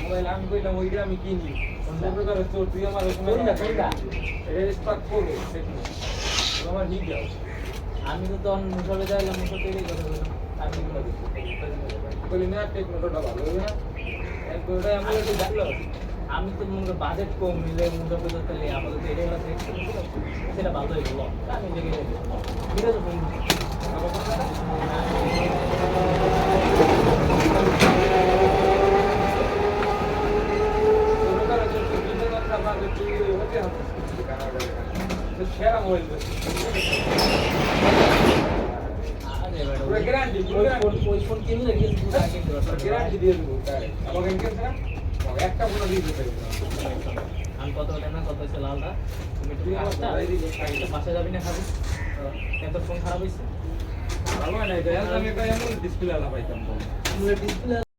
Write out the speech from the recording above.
mobile আমি কইলাম ওইটা আমি কিনি অন্য প্রকারের চোর তুই আমার রেজিস্টার করবো আমার ঠিক আছে আমি তো তখন মুসলে যাইলাম মুসল থেকে কথা বললাম আমি বলি না টেকনোটা ভালো হবে না একবারে আমি একটু দেখলো আমি তো মনে বাজেট কম মিলে মুসল করে তাহলে আমাদের তো এটা সেটা ভালো হয়ে গেল আমি দেখে ঠিক আছে ফোন সেরা মোবাইল ওই ফোন কিনলে গ্যারান্টি দিয়ে দেবো আমাকে একটা ফোন দিয়ে দিতে আমি কত না কত হচ্ছে লালটা তুমি বাসা যাবি না খাবি এত ফোন খারাপ হয়েছে ভালো হয় না এটা আমি একটা এমন ডিসপ্লে আলা পাইতাম ডিসপ্লে